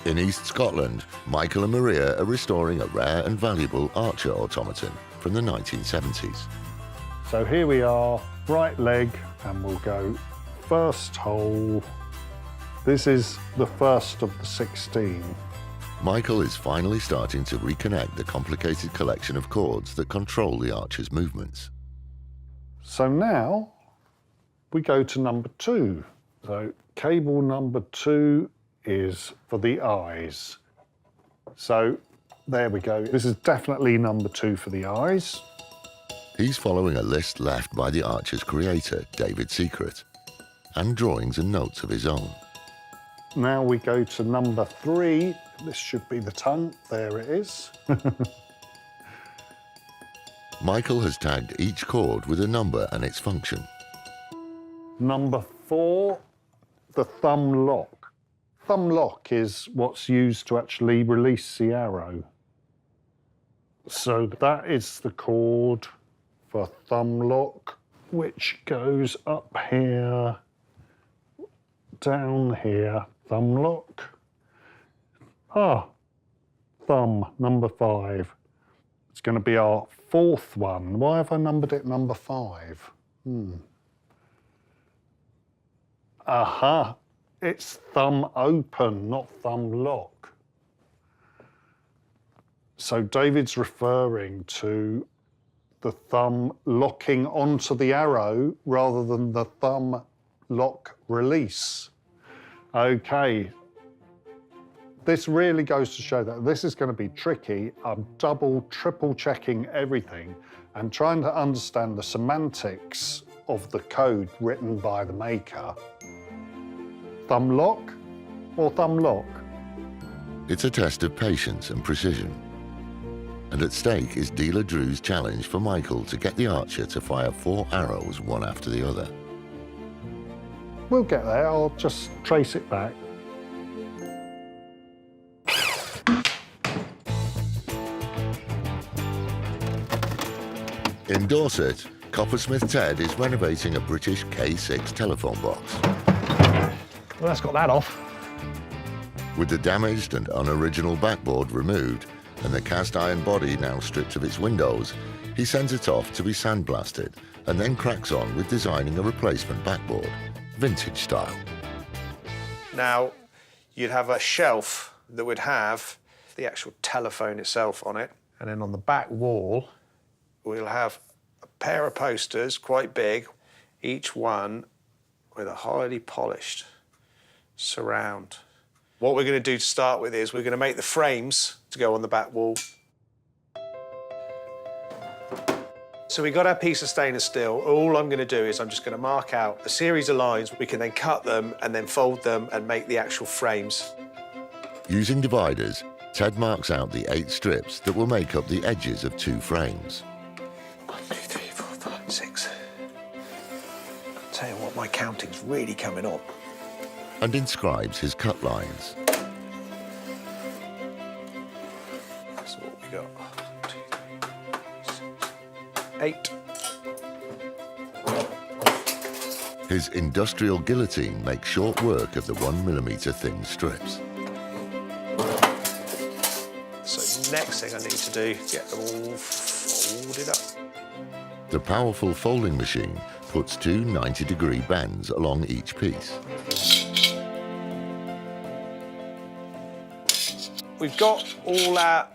In East Scotland, Michael and Maria are restoring a rare and valuable Archer automaton from the 1970s. So here we are, right leg, and we'll go first hole. This is the first of the 16. Michael is finally starting to reconnect the complicated collection of cords that control the Archer's movements. So now we go to number 2. So cable number 2 is for the eyes. So there we go. This is definitely number 2 for the eyes. He's following a list left by the Archer's creator, David Secret, and drawings and notes of his own. Now we go to number 3. This should be the tongue. There it is. Michael has tagged each cord with a number and its function. Number 4, the thumb lock. Thumb lock is what's used to actually release the arrow. So that is the cord for thumb lock, which goes up here, down here, thumb lock. Thumb, number 5. It's going to be our 4th one. Why have I numbered it number 5? Aha, it's thumb open, not thumb lock. So David's referring to the thumb locking onto the arrow rather than the thumb lock release. Okay. This really goes to show that this is going to be tricky. I'm double, triple checking everything and trying to understand the semantics of the code written by the maker. Thumb lock or thumb lock? It's a test of patience and precision. And at stake is dealer Drew's challenge for Michael to get the Archer to fire 4 arrows one after the other. We'll get there. I'll just trace it back. In Dorset, coppersmith Ted is renovating a British K6 telephone box. Well, that's got that off. With the damaged and unoriginal backboard removed and the cast iron body now stripped of its windows, he sends it off to be sandblasted and then cracks on with designing a replacement backboard, vintage style. Now, you'd have a shelf that would have the actual telephone itself on it, and then on the back wall, we'll have a pair of posters, quite big, each one with a highly polished surround. What we're going to do to start with is we're going to make the frames to go on the back wall. So we got our piece of stainless steel. All I'm going to do is I'm just going to mark out a series of lines. We can then cut them and then fold them and make the actual frames. Using dividers, Ted marks out the 8 strips that will make up the edges of 2 frames. 1, 2, 3, 4, 5, 6. I'll tell you what, my counting's really coming on. And inscribes his cut lines. So what we got? 1, 2, 3, 6, 8. His industrial guillotine makes short work of the 1mm thin strips. So next thing I need to do is get them all folded up. The powerful folding machine puts 2 90-degree bends along each piece. We've got all our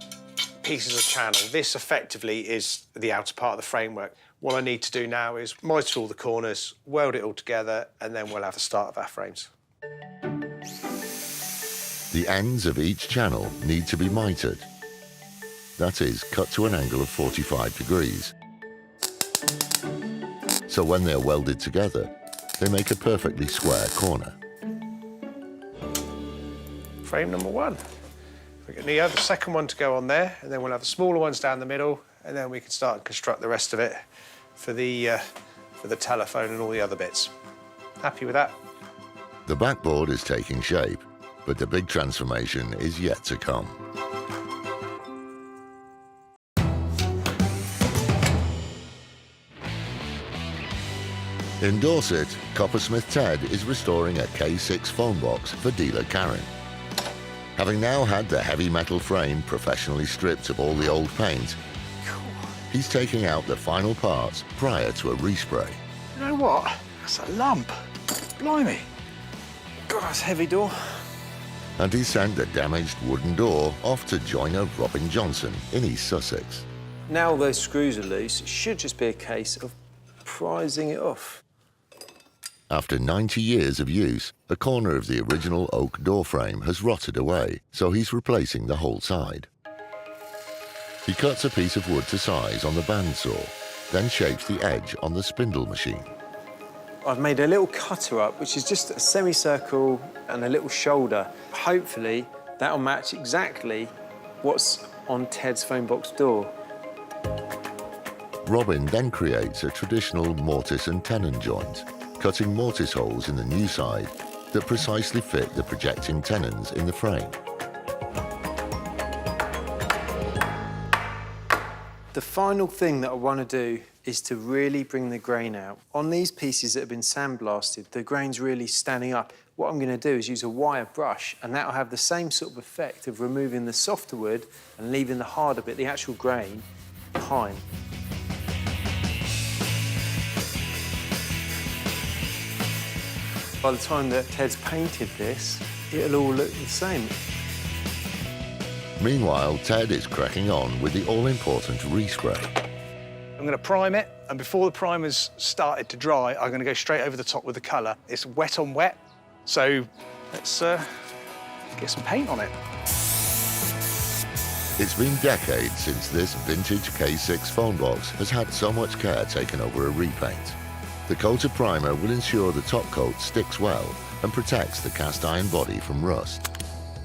pieces of channel. This effectively is the outer part of the framework. What I need to do now is miter all the corners, weld it all together, and then we'll have the start of our frames. The ends of each channel need to be mitered. That is, cut to an angle of 45 degrees. So when they're welded together, they make a perfectly square corner. Frame number 1. We're going to need the second one to go on there, and then we'll have the smaller ones down the middle, and then we can start and construct the rest of it for the telephone and all the other bits. Happy with that? The backboard is taking shape, but the big transformation is yet to come. In Dorset, coppersmith Ted is restoring a K6 phone box for dealer Karen. Having now had the heavy metal frame professionally stripped of all the old paint, he's taking out the final parts prior to a respray. You know what? That's a lump. Blimey. God, that's a heavy door. And he sent the damaged wooden door off to joiner Robin Johnson in East Sussex. Now all those screws are loose, it should just be a case of prising it off. After 90 years of use, a corner of the original oak door frame has rotted away, so he's replacing the whole side. He cuts a piece of wood to size on the bandsaw, then shapes the edge on the spindle machine. I've made a little cutter up, which is just a semicircle and a little shoulder. Hopefully, that'll match exactly what's on Ted's phone box door. Robin then creates a traditional mortise and tenon joint, cutting mortise holes in the new side that precisely fit the projecting tenons in the frame. The final thing that I want to do is to really bring the grain out. On these pieces that have been sandblasted, the grain's really standing up. What I'm going to do is use a wire brush, and that'll have the same sort of effect of removing the softer wood and leaving the harder bit, the actual grain, behind. By the time that Ted's painted this, it'll all look the same. Meanwhile, Ted is cracking on with the all-important respray. I'm going to prime it, and before the primer's started to dry, I'm going to go straight over the top with the colour. It's wet on wet, so let's get some paint on it. It's been decades since this vintage K6 phone box has had so much care taken over a repaint. The coat of primer will ensure the top coat sticks well and protects the cast iron body from rust.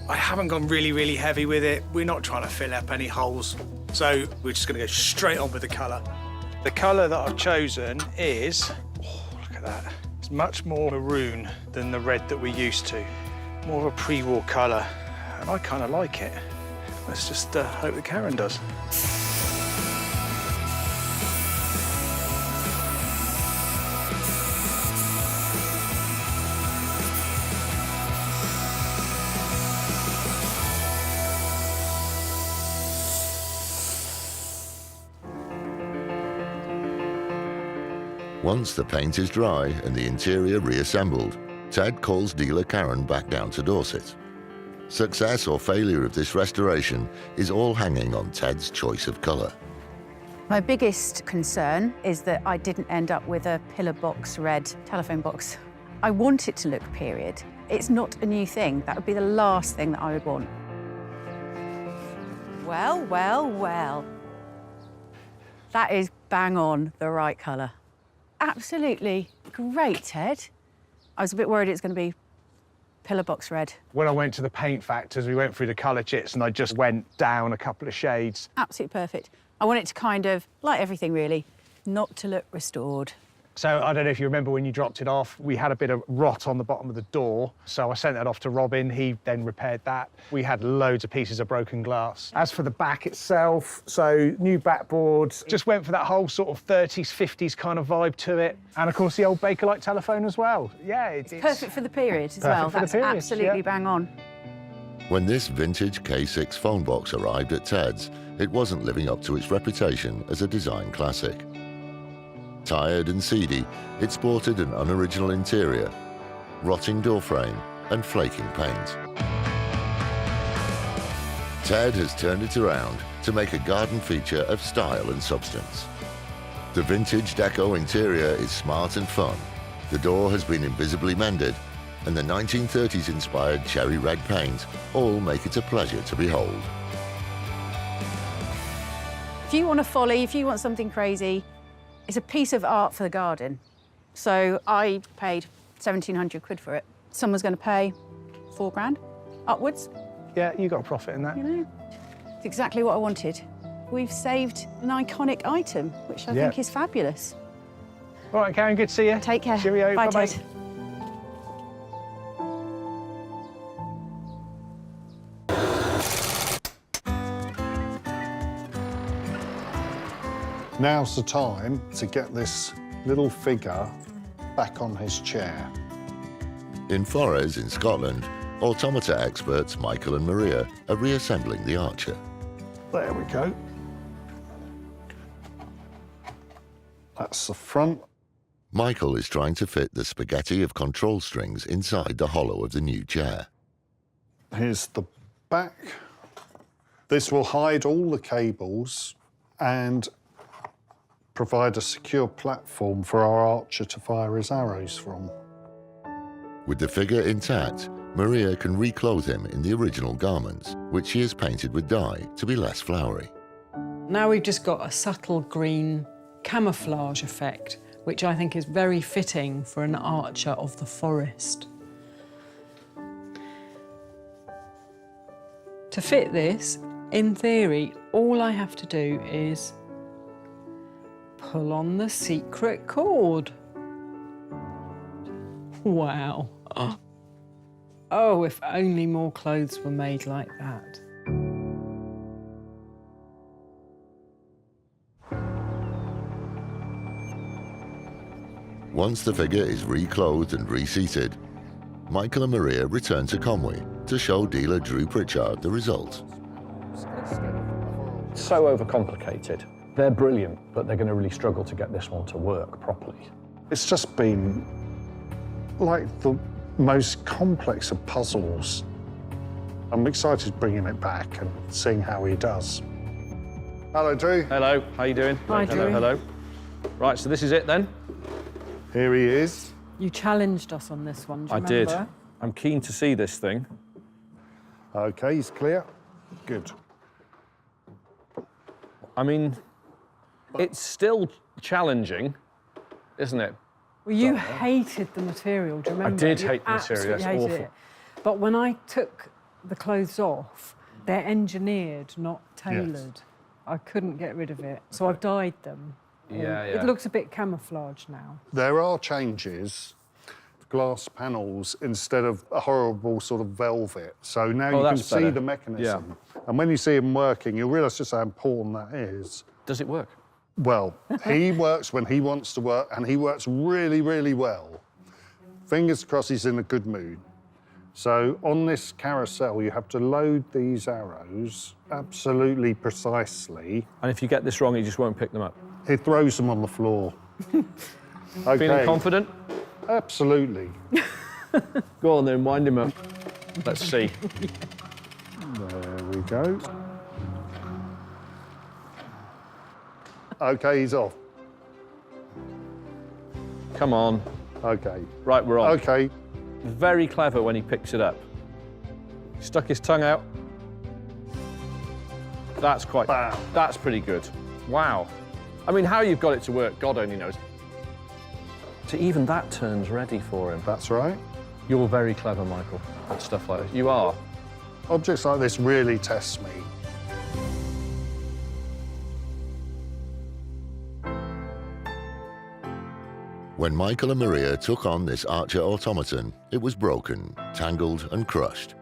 I haven't gone really heavy with it. We're not trying to fill up any holes, so we're just going to go straight on with the colour. The colour that I've chosen is, oh, look at that. It's much more maroon than the red that we're used to. More of a pre-war colour, and I kind of like it. Let's just hope that Karen does. Once the paint is dry and the interior reassembled, Ted calls dealer Karen back down to Dorset. Success or failure of this restoration is all hanging on Ted's choice of colour. My biggest concern is that I didn't end up with a pillar box red telephone box. I want it to look period. It's not a new thing. That would be the last thing that I would want. Well. That is bang on the right colour. Absolutely great, Ted. I was a bit worried it's going to be pillar box red. When I went to the paint factors, we went through the colour chits and I just went down a couple of shades. Absolutely perfect. I want it to kind of, like everything really, not to look restored. So I don't know if you remember when you dropped it off, we had a bit of rot on the bottom of the door. So I sent that off to Robin. He then repaired that. We had loads of pieces of broken glass. As for the back itself, so new backboards, just went for that whole sort of 30s, 50s kind of vibe to it. And of course the old Bakelite telephone as well. Yeah, it's perfect for the period as well. For That's the period, absolutely yeah. bang on. When this vintage K6 phone box arrived at Ted's, it wasn't living up to its reputation as a design classic. Tired and seedy, it sported an unoriginal interior, rotting door frame and flaking paint. Ted has turned it around to make a garden feature of style and substance. The vintage deco interior is smart and fun. The door has been invisibly mended, and the 1930s-inspired cherry red paint all make it a pleasure to behold. If you want a folly, if you want something crazy, it's a piece of art for the garden. So I paid 1,700 quid for it. Someone's going to pay 4 grand upwards. Yeah, you got a profit in that. You know, it's exactly what I wanted. We've saved an iconic item, which I think is fabulous. All right, Karen, good to see you. Take care. Cheerio. Bye, Bye-bye. Ted. Now's the time to get this little figure back on his chair. In Forres, in Scotland, automata experts Michael and Maria are reassembling the archer. There we go. That's the front. Michael is trying to fit the spaghetti of control strings inside the hollow of the new chair. Here's the back. This will hide all the cables and provide a secure platform for our archer to fire his arrows from. With the figure intact, Maria can reclothe him in the original garments, which she has painted with dye to be less flowery. Now we've just got a subtle green camouflage effect, which I think is very fitting for an archer of the forest. To fit this, in theory, all I have to do is pull on the secret cord. Wow. Oh, if only more clothes were made like that. Once the figure is reclothed and reseated, Michael and Maria return to Comori to show dealer Drew Pritchard the result. So overcomplicated. They're brilliant, but they're going to really struggle to get this one to work properly. It's just been like the most complex of puzzles. I'm excited bringing it back and seeing how he does. Hello, Drew. Hello, how you doing? Hi, hello, Drew. hello. Right, so this is it then? Here he is. You challenged us on this one, do you I did. remember? I'm keen to see this thing. Okay, he's clear. Good. I mean, it's still challenging, isn't it? Well, you hated the material, do you remember? did You hate the material, absolutely it's hated awful. it. But when I took the clothes off, they're engineered, not tailored. I couldn't get rid of it, so I've dyed them. Yeah. It looks a bit camouflaged now. There are changes. Glass panels instead of a horrible sort of velvet. So now you can that's see better. the mechanism. And when you see him working, you'll realise just how important that is. Does it work? Well, he works when he wants to work, and he works really, really well. Fingers crossed he's in a good mood. So on this carousel, you have to load these arrows absolutely precisely. And if you get this wrong, you just won't pick them up. He throws them on the floor. Okay. Feeling confident? Absolutely. Go on then, wind him up. Let's see. There we go. Okay, he's off. Come on. Okay. Right, we're on. Okay. Very clever when he picks it up. Stuck his tongue out. That's Bam. that's pretty good. Wow. I mean, how you've got it to work, God only knows. So even that turn's ready for him. That's right. You're very clever, Michael, at stuff like this. You are. Objects like this really test me. When Michael and Maria took on this archer automaton, it was broken, tangled and crushed.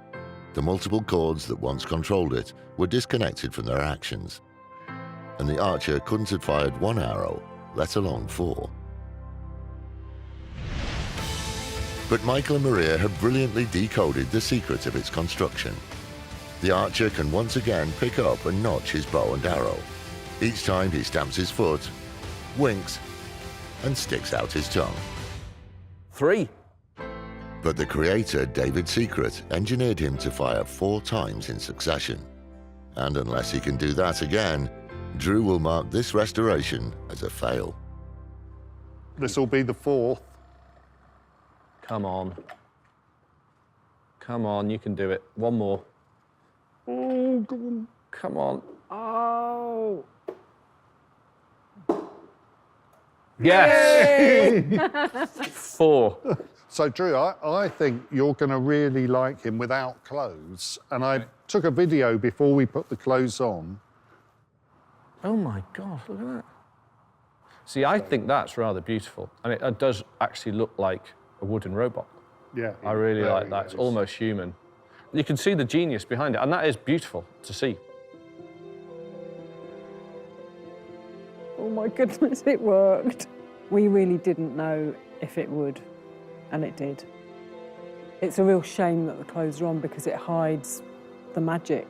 The multiple cords that once controlled it were disconnected from their actions. And the archer couldn't have fired one arrow, let alone 4. But Michael and Maria have brilliantly decoded the secret of its construction. The archer can once again pick up and notch his bow and arrow. Each time he stamps his foot, winks, and sticks out his tongue. 3. But the creator, David Secret, engineered him to fire 4 times in succession. And unless he can do that again, Drew will mark this restoration as a fail. This will be the 4th. Come on. Come on, you can do it. One more. Oh, go on. Come on. Oh! Yes! 4. So, Drew, I think you're going to really like him without clothes. And I took a video before we put the clothes on. Oh my God, look at that. See, I think that's rather beautiful. And it does actually look like a wooden robot. Yeah. I really very like that. It's nice. almost human. You can see the genius behind it, and that is beautiful to see. Oh my goodness, it worked. We really didn't know if it would, and it did. It's a real shame that the clothes are on because it hides the magic.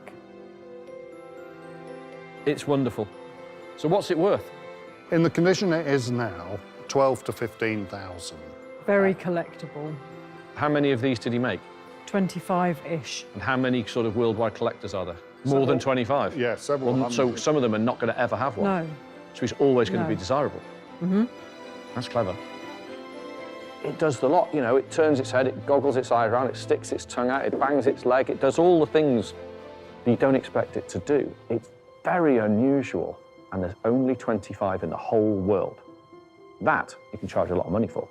It's wonderful. So what's it worth? In the condition it is now, 12 to 15,000. Very collectible. How many of these did he make? 25-ish. And how many sort of worldwide collectors are there? More than 25? Yeah, several hundred. So some of them are not going to ever have one? No. So he's always going to No. be desirable? Mm-hmm. That's clever. It does the lot, you know, it turns its head, it goggles its eyes around, it sticks its tongue out, it bangs its leg, it does all the things that you don't expect it to do. It's very unusual, and there's only 25 in the whole world. That you can charge a lot of money for.